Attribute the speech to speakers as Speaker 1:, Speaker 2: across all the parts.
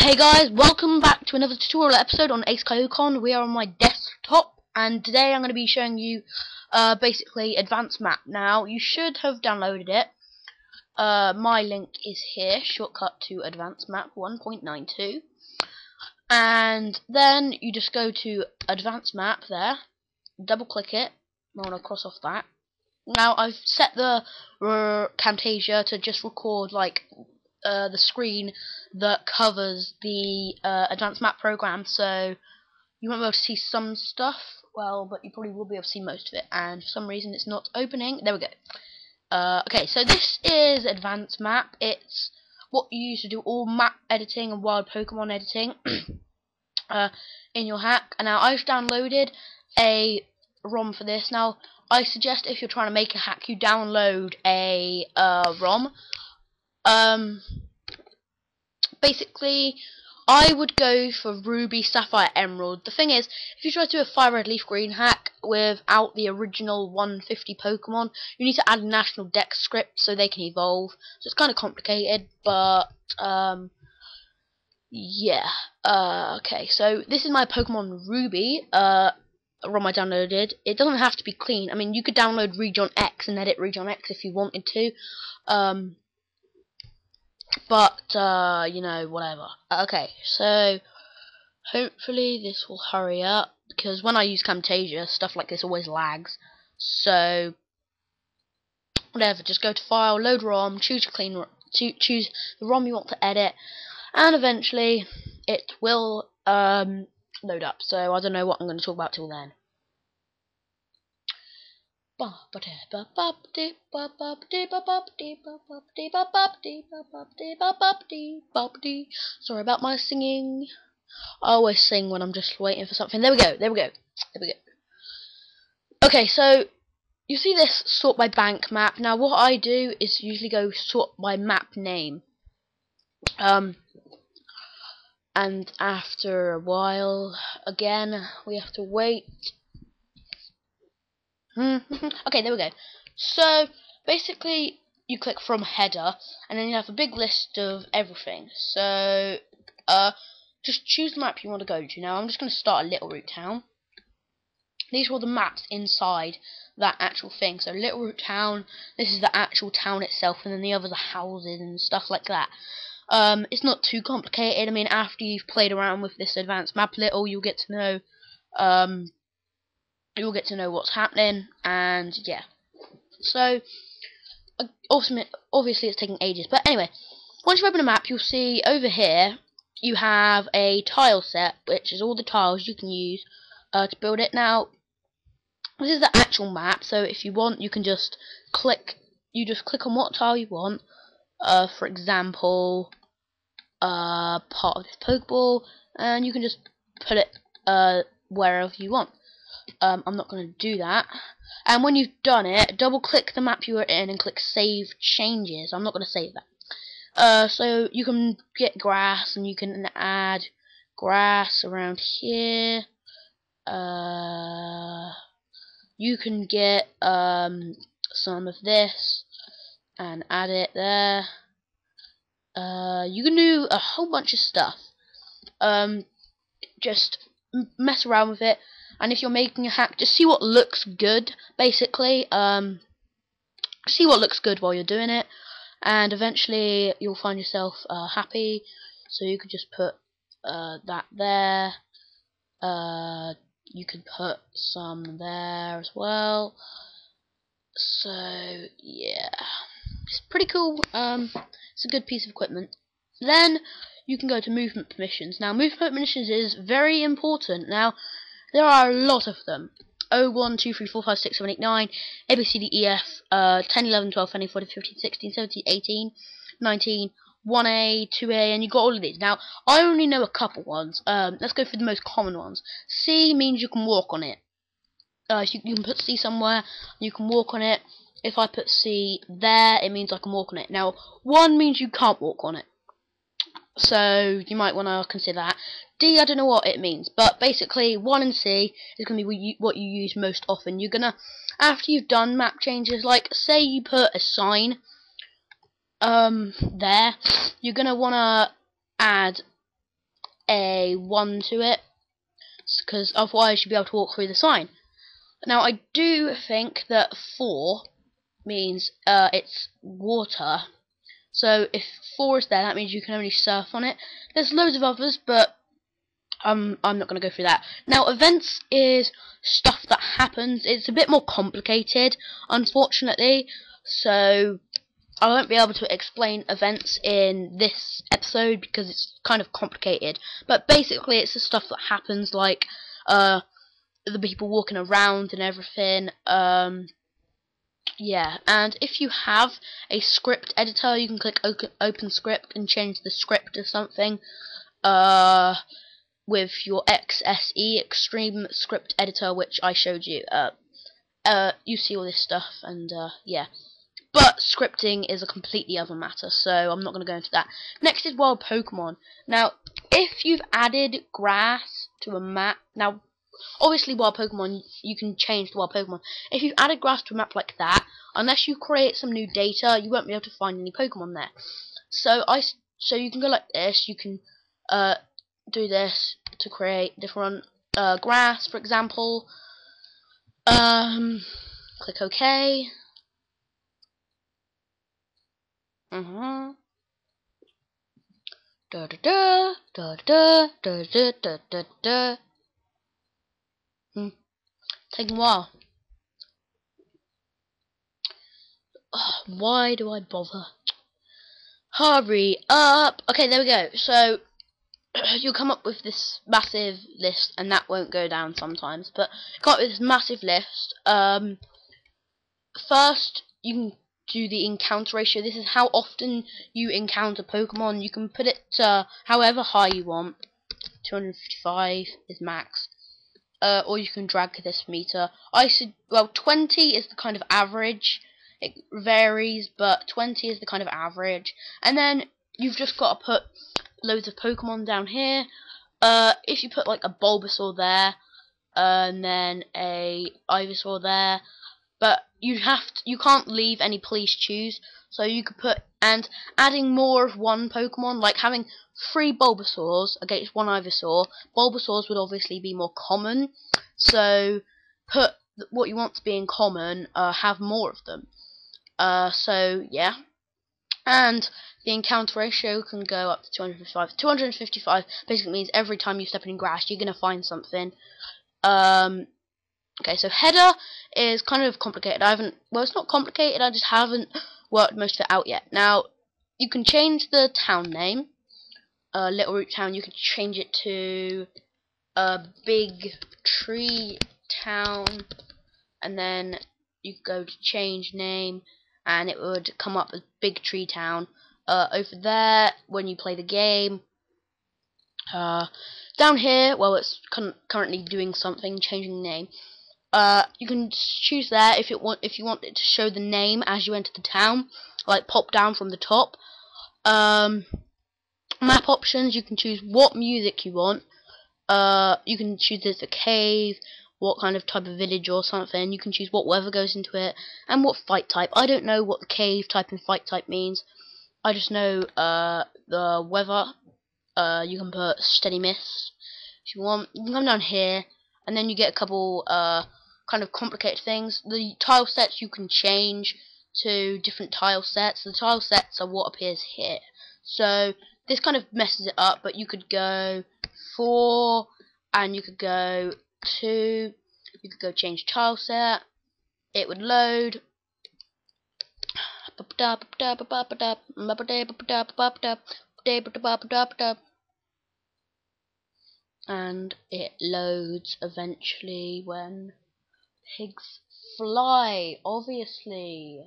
Speaker 1: Hey guys, welcome back to another tutorial episode on HTMAH. We are on my desktop, and today I'm going to be showing you basically Advanced Map. Now, you should have downloaded it. My link is here, shortcut to Advanced Map 1.92. And then you just go to Advanced Map there, double click it. I want to cross off that. Now, I've set the Camtasia to just record like the screen that covers the Advanced Map program, so you won't be able to see some stuff, but you probably will be able to see most of it, and for some reason it's not opening. There we go. Okay, so this is Advanced Map. It's what you use to do all map editing and wild Pokemon editing in your hack. And now I've downloaded a ROM for this. Now I suggest if you're trying to make a hack, you download a ROM. Basically, I would go for Ruby, Sapphire, Emerald. The thing is, if you try to do a Fire Red Leaf Green hack without the original 150 Pokemon, you need to add a National Dex script so they can evolve. So it's kind of complicated, but yeah. Okay, so this is my Pokemon Ruby ROM I downloaded. It doesn't have to be clean. I mean, you could download Region X and edit Region X if you wanted to. But you know, whatever. Okay, so hopefully this will hurry up, because when I use Camtasia, stuff like this always lags. So whatever, just go to File, Load ROM, choose the ROM you want to edit, and eventually it will load up. So I don't know what I'm going to talk about till then. Sorry about my singing. I always sing when I'm just waiting for something. There we go. Okay, so you see this sort by bank map. Now what I do is usually go sort by map name. And after a while, again, we have to wait. Okay, there we go. So basically you click from header, and then you have a big list of everything. So just choose the map you want to go to. Now I'm just going to start a Little Root Town. These are all the maps inside that actual thing. So Little Root Town, this is the actual town itself, and then the others are houses and stuff like that. It's not too complicated. I mean, after you've played around with this Advanced Map a little, you'll get to know what's happening, and yeah. So obviously it's taking ages, but anyway, once you open a map, you'll see over here you have a tile set, which is all the tiles you can use to build it. Now this is the actual map, so if you want, you can just click on what tile you want. For example, part of this Pokeball, and you can just put it wherever you want. I'm not going to do that. And when you've done it, double click the map you were in and click Save Changes. I'm not going to save that. So you can get grass, and you can add grass around here. You can get some of this and add it there. You can do a whole bunch of stuff. Just mess around with it. And if you're making a hack, just see what looks good, basically. See what looks good while you're doing it, and eventually you'll find yourself happy. So you could just put that there. You could put some there as well. So yeah, it's pretty cool. It's a good piece of equipment. Then you can go to movement permissions. Now movement permissions is very important. Now there are a lot of them. 0, 1, 2, 3, 4, 5, 6, 7, 8, 9, A, B, C, D, E, F, 10, 11, 12, 13, 14, 15, 16, 17, 18, 19, 1A, 2A, and you got all of these. Now, I only know a couple ones. Let's go for the most common ones. C means you can walk on it. You can put C somewhere, you can walk on it. If I put C there, it means I can walk on it. Now, 1 means you can't walk on it. So you might want to consider that. D, I don't know what it means, but basically 1 and C is going to be what you use most often. You're gonna, after you've done map changes, like say you put a sign there, you're gonna want to add a 1 to it, because otherwise you'll be able to walk through the sign. Now I do think that 4 means it's water. So if 4 is there, that means you can only surf on it. There's loads of others, but I'm not going to go through that. Now events is stuff that happens. It's a bit more complicated, unfortunately, so I won't be able to explain events in this episode because it's kind of complicated. But basically it's the stuff that happens, like the people walking around and everything. Yeah, and if you have a script editor, you can click open script and change the script to something with your XSE, Extreme Script Editor, which I showed you. You see all this stuff, and yeah. But scripting is a completely other matter, so I'm not going to go into that. Next is wild Pokemon. Now, if you've added grass to a map, now obviously wild Pokemon, you can change the wild Pokemon. If you've added grass to a map like that, unless you create some new data, you won't be able to find any Pokemon there. So you can go like this. You can do this to create different grass, for example. Click OK. Da da da da da da da da da da. Taking a while. Oh, why do I bother? Hurry up! Okay, there we go. So you'll come up with this massive list, and that won't go down sometimes. But come up with this massive list. First, you can do the encounter ratio. This is how often you encounter Pokemon. You can put it however high you want. 255 is max. Or you can drag this meter. 20 is the kind of average. It varies, but 20 is the kind of average. And then you've just got to put loads of Pokemon down here. If you put like a Bulbasaur there, and then a Ivysaur there, but you can't leave any please choose. So you could put, and adding more of one Pokemon, like having 3 Bulbasaurs against 1 Ivysaur. Bulbasaurs would obviously be more common, so put what you want to be in common, have more of them. So yeah, and the encounter ratio can go up to 255. 255 basically means every time you step in grass, you're gonna find something. Okay, so header is kind of complicated. Well, it's not complicated, I just haven't worked most of it out yet. Now, you can change the town name. Little Root Town, you can change it to Big Tree Town, and then you go to change name, and it would come up as Big Tree Town. Over there, when you play the game, down here, well, it's currently doing something, changing the name. You can choose there if you want it to show the name as you enter the town, like pop down from the top. Map options, you can choose what music you want. You can choose there's a cave, what kind of type of village or something. You can choose what weather goes into it and what fight type. I don't know what the cave type and fight type means. I just know the weather. You can put steady mist if you want. You can come down here, and then you get a couple kind of complicated things. The tile sets you can change to different tile sets. The tile sets are what appears here. So this kind of messes it up, but you could go 4, and you could go 2. You could go change tile set. It would load. And it loads eventually when pigs fly, obviously.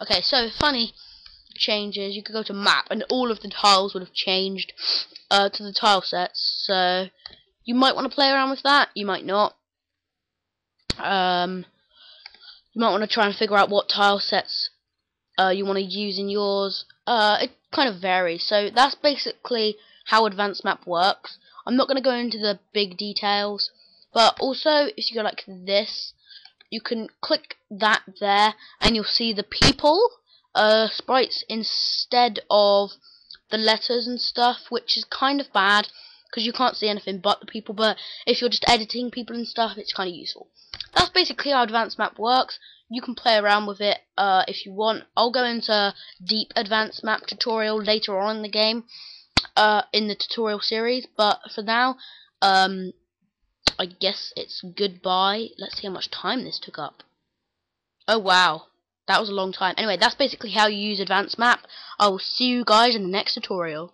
Speaker 1: Okay, so funny changes. You could go to map, and all of the tiles would have changed to the tile sets. So you might want to play around with that. You might not. You might want to try and figure out what tile sets you want to use in yours. It kind of varies. So that's basically how advanced map works. I'm not going to go into the big details, but also if you go like this, you can click that there, and you'll see the people sprites instead of the letters and stuff, which is kind of bad because you can't see anything but the people. But if you're just editing people and stuff, it's kind of useful. That's basically how advanced map works. You can play around with it if you want. I'll go into deep advanced map tutorial later on in the game, in the tutorial series. But for now, I guess it's goodbye. Let's see how much time this took up. Oh wow, that was a long time. Anyway, that's basically how you use advanced map. I will see you guys in the next tutorial.